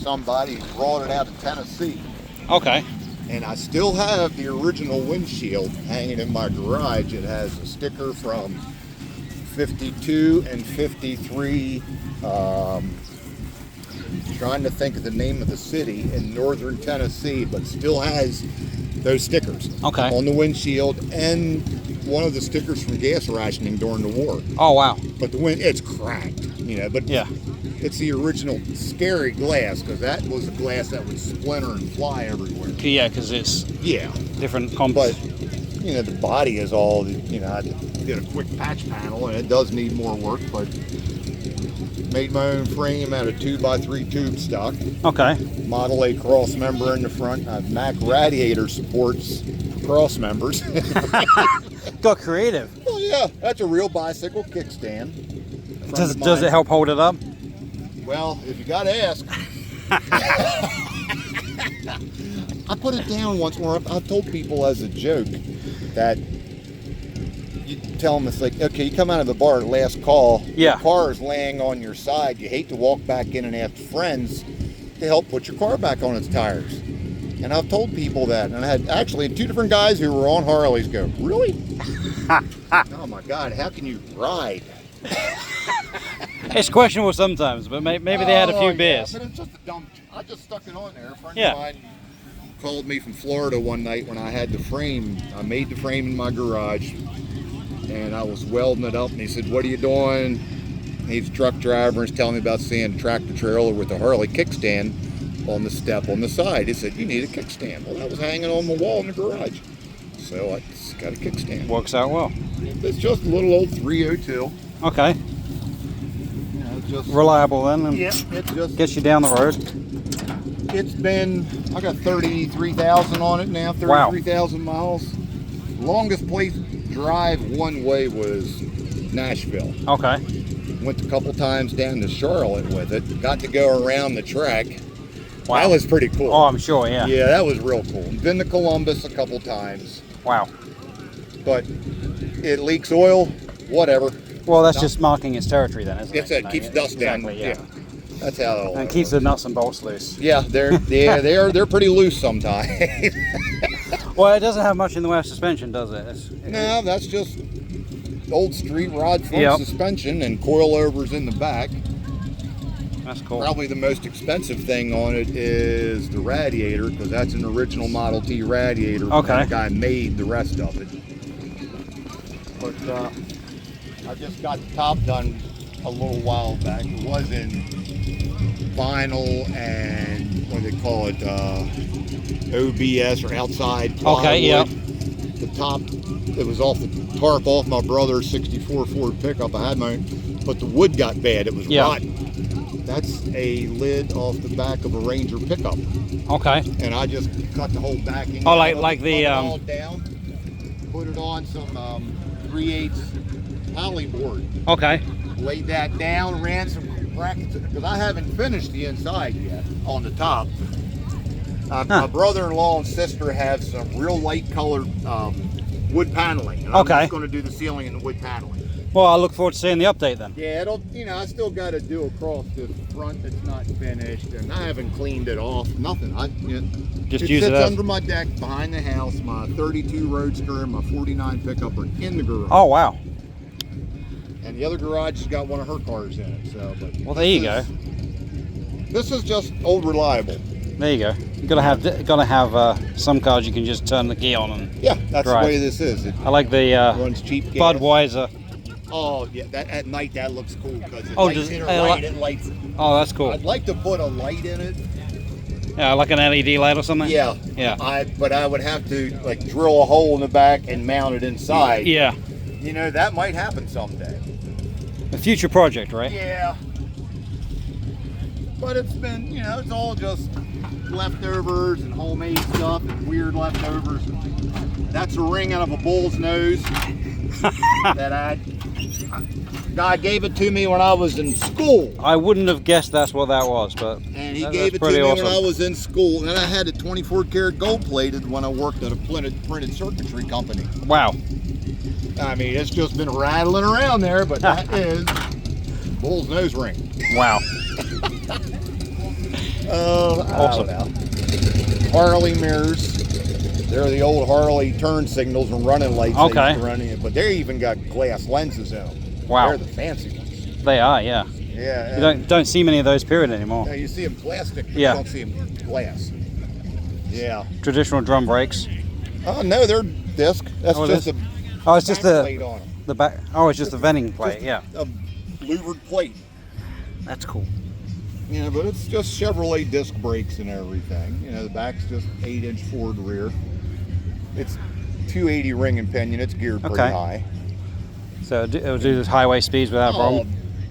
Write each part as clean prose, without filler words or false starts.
somebody who brought it out of Tennessee. Okay. And I still have the original windshield hanging in my garage. It has a sticker from 52 and 53, trying to think of the name of the city in northern Tennessee, but still has those stickers on the windshield, and one of the stickers from gas rationing during the war. Oh, wow. But it's cracked, you know, but yeah, it's the original scary glass, because that was a glass that would splinter and fly everywhere. Yeah, because it's different But, you know, the body is all, you know, I did a quick patch panel, and it does need more work, but made my own frame out of 2x3 tube stock. Okay. Model A cross member in the front. Mack Radiator supports cross members. Got creative. Well, yeah, that's a real bicycle kickstand. Does it help hold it up? Well, if you gotta ask. I put it down once where I've told people as a joke that you tell them, it's like, okay, you come out of the bar at last call, your car is laying on your side, you hate to walk back in and ask friends to help put your car back on its tires. And I've told people that, and I had actually 2 different guys who were on Harleys go, really? Oh my God, how can you ride? It's questionable sometimes, but maybe they had a few beers. But it's just a dumb, I just stuck it on there. A friend of mine called me from Florida one night when I had the frame. I made the frame in my garage, and I was welding it up, and he said, what are you doing? He's a truck driver, and he's telling me about seeing a tractor trailer with a Harley kickstand on the step on the side. He said, you need a kickstand. Well, that was hanging on the wall in the garage. So I just got a kickstand. Works out well. It's just a little old 302. Okay. You know, just reliable then, and it just gets you down the road. It's been, I got 33,000 on it now, 33,000 miles. Longest place drive one way was Nashville. Okay. Went a couple times down to Charlotte with it. Got to go around the track. Wow. That was pretty cool. Oh, I'm sure, yeah. Yeah, that was real cool. Been to Columbus a couple times. Wow. But it leaks oil, whatever. Well, that's just marking its territory then, isn't it? It keeps dust down. Yeah. That's how it all And keeps the nuts and bolts loose. Yeah, they're pretty loose sometimes. Well, it doesn't have much in the way of suspension, does it? No, that's just old street rod front suspension and coilovers in the back. That's cool. Probably the most expensive thing on it is the radiator, because that's an original Model T radiator. Okay. The guy made the rest of it. But I just got the top done a little while back. It was in vinyl and what do they call it? OBS or outside plywood. Okay, yeah. The top, it was off the tarp off my brother's 64 Ford pickup. I had my own, but the wood got bad. It was rotten. That's a lid off the back of a Ranger pickup. Okay. And I just cut the whole backing. Oh, like the all down, put it on some 3/8 poly board. Okay. Laid that down, ran some brackets, because I haven't finished the inside yet on the top. My brother-in-law and sister have some real light colored wood paneling. And I'm just going to do the ceiling and the wood paneling. Well, I look forward to seeing the update then. Yeah, it'll, you know, I still got to do across the front that's not finished, and I haven't cleaned it off, nothing. Just it use sits it under my deck behind the house. My 32 Roadster and my 49 pickup are in the garage. Oh, wow. And the other garage has got one of her cars in it. So, but well, there you go. This is just old reliable. There you go. You gotta have some cars you can just turn the key on and that's drive. the way this is. It I like the runs cheap gas. Budweiser. Oh yeah, that at night that looks cool because it lights in her light. It lights. Oh, that's cool. I'd like to put a light in it. Yeah, like an LED light or something. Yeah. Yeah. But I would have to like drill a hole in the back and mount it inside. Yeah. You know, that might happen someday. A future project, right? Yeah. But it's been, you know, it's all just leftovers and homemade stuff and weird leftovers. That's a ring out of a bull's nose that God gave it to me when I was in school. I wouldn't have guessed that's what that was, but and he gave it to me when I was in school. And I had it 24 karat gold plated when I worked at a printed circuitry company. Wow. I mean, it's just been rattling around there, but that is bull's nose ring. Wow. Awesome. I don't know. Harley mirrors. They're the old Harley turn signals and running lights. Okay. Running, but they even got glass lenses in them. Wow. They're the fancy ones. They are, yeah. Yeah. You don't see many of those period anymore. You see them plastic, but Yeah. you don't see them glass. Yeah. Traditional drum brakes. Oh no, they're disc. That's Oh, it just is? a Oh, it's just plate on them. the back. Oh, it's just the venting plate. Yeah, A louvered plate. that's cool. Yeah, but it's just Chevrolet disc brakes and everything. You know, the back's just 8-inch forward rear. It's 280 ring and pinion. It's geared pretty Okay. high. So it'll do the highway speeds without a problem.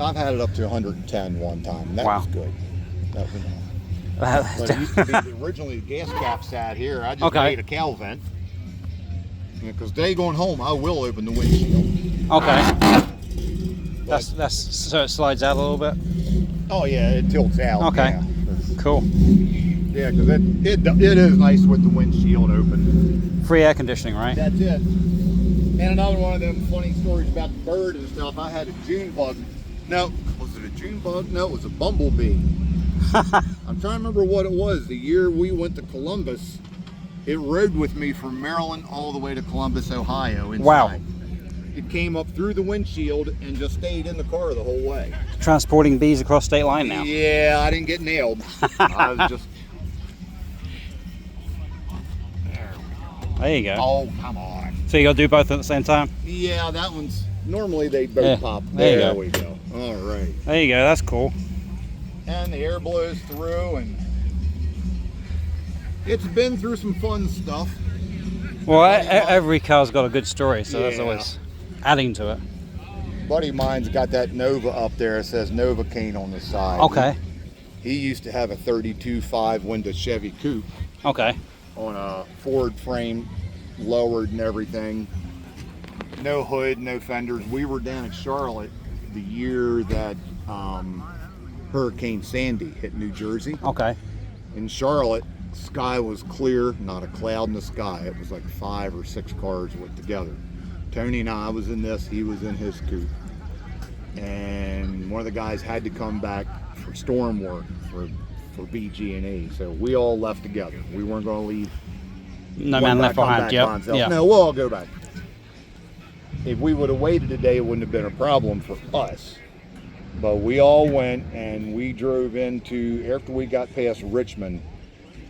I've had it up to 110 one time. And that Wow. was good. That was But it used to be originally the gas cap sat here. I just Okay. made a cowl vent. Because day going home, I will open the windshield. Okay. That's so it slides out a little bit. Oh yeah, it tilts out. Okay. Cool. Yeah, because it is nice with the windshield open. Free air conditioning, right? That's it. And another one of them funny stories about the bird and stuff. I had a June bug. No, was it a June bug? No, it was a bumblebee. I'm trying to remember what it was. The year we went to Columbus, it rode with me from Maryland all the way to Columbus, Ohio. Inside. Wow. It came up through the windshield and just stayed in the car the whole way. Transporting bees across state line now. Yeah, I didn't get nailed. I was just. There you go. Oh, come on. So you got to do both at the same time. Yeah, that one's. Normally they both Yeah, pop. there you go. we go. All right. There you go. That's cool. And the air blows through, and it's been through some fun stuff. Well, every car's got a good story, so that's Yeah. always adding to it. Buddy of mine's got that Nova up there. It says Novocaine on the side. Okay. He used to have a 32.5 window Chevy Coupe Okay. on a Ford frame, lowered and everything. No hood, no fenders. We were down in Charlotte the year that Hurricane Sandy hit New Jersey. Okay. In Charlotte, sky was clear, not a cloud in the sky. It was like 5 or 6 cars went together. Tony and I was in this, he was in his coupe. And one of the guys had to come back for storm work for BG&E. So we all left together. We weren't going to leave. No one man guy left come behind. back Yep. by himself. Yeah. No, we'll all go back. If we would have waited today, it wouldn't have been a problem for us. But we all went and we drove into, after we got past Richmond,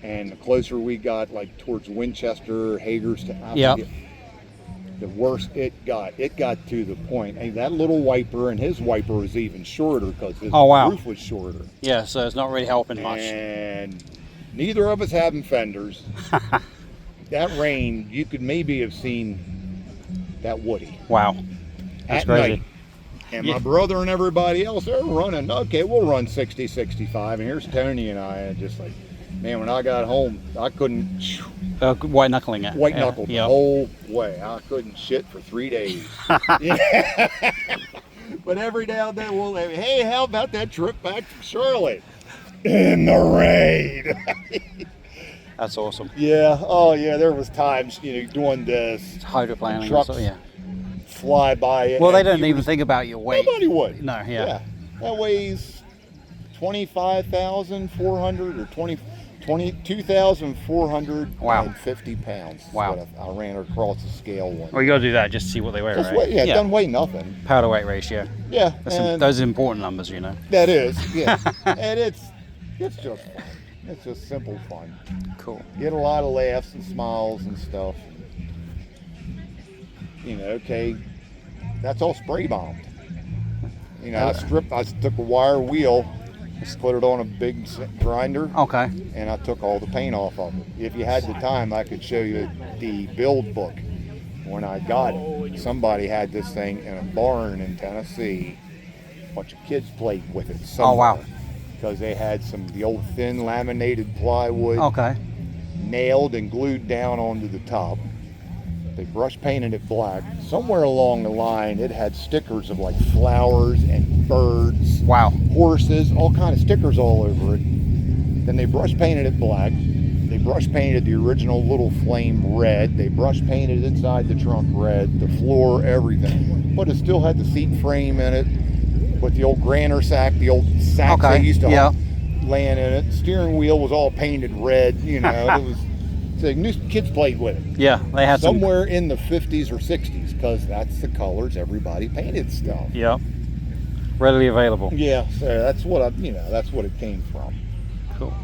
and the closer we got like towards Winchester, Hagerstown, Yep. the worse it got. It got to the point, and that little wiper, and his wiper was even shorter because his Oh, wow. roof was shorter. Yeah, so it's not really helping much. And neither of us having fenders. That rain, you could maybe have seen that Woody. Wow. That's at crazy. night. And Yeah. my brother and everybody else, they're running. Okay, we'll run 60, 65. And here's Tony and I, and just like, man, when I got home, I couldn't White knuckling it. white knuckle the Yeah. whole way. I couldn't shit for 3 days. Yeah. But every now and then we'll say, hey, how about that trip back to Charlotte? In the rain. That's awesome. Yeah, oh yeah, there was times, doing this, Hydroplaning. Trucks. So, yeah. fly by it. Well, they and don't you even was- think about your weight. Nobody would. No, yeah. That weighs 25,400 or 22,450 pounds. is Wow. what I ran across the scale once. Well, you got to do that just to see what they weigh, Just right? weigh, yeah, it doesn't weigh nothing. Power to weight ratio. Yeah, Those are important numbers, you know. that is, yeah. And it's just fun. It's just simple fun. Cool. Get a lot of laughs and smiles and stuff. Okay, that's all spray bombed. I took a wire wheel, put it on a big grinder, Okay. and I took all the paint off of it. If you had the time, I could show you the build book. When I got it, somebody had this thing in a barn in Tennessee. A bunch of kids played with it somewhere. Oh, wow. Because they had the old thin laminated plywood Okay. nailed and glued down onto the top. They brush painted it black. Somewhere along the line, it had stickers of like flowers and birds, Wow. horses, all kind of stickers all over it. Then they brush painted it black. They brush painted the original little flame red. They brush painted inside the trunk red, the floor, everything. But it still had the seat frame in it with the old granner sack, the old sacks Okay, they used to yeah. laying in it. Steering wheel was all painted red. You know, it was. The new kids played with it. Yeah, they had somewhere in the 50s or 60s, because that's the colors everybody painted stuff. Yep. Readily available. Yeah, so that's what that's what it came from. Cool.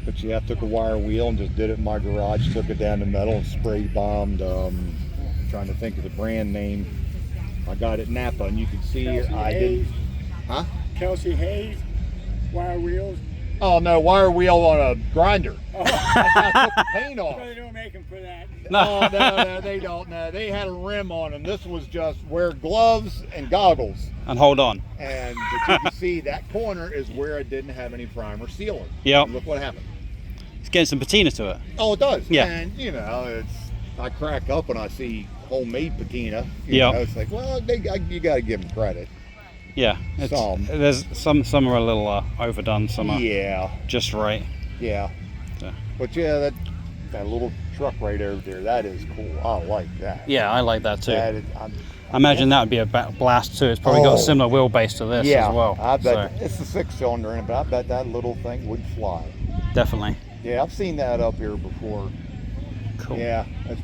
But yeah, I took a wire wheel and just did it in my garage. Took it down the metal and spray bombed. Trying to think of the brand name. I got it Napa, and you can see Kelsey I Hayes. did. Huh? Kelsey Hayes, wire wheels. Oh no, wire wheel on a grinder. Oh. That's how I took the paint off. They don't make them for that. No, no, they don't. No, they had a rim on them. This was just wear gloves and goggles. And hold on. And but you can see that corner is where it didn't have any primer sealer. Yep. And look what happened. It's getting some patina to it. Oh, it does. Yeah. And I crack up when I see homemade patina. Yeah. It's like, well, you got to give them credit. Yeah. There's some are a little overdone. Some are just right. Yeah. So. But yeah, that little truck right over there, that is cool. I like that. Yeah, I like that too. I imagine that would be a blast too. It's probably got a similar wheelbase to this as well. I bet it's a 6-cylinder in it, but I bet that little thing would fly. Definitely. Yeah, I've seen that up here before. Cool. Yeah, that's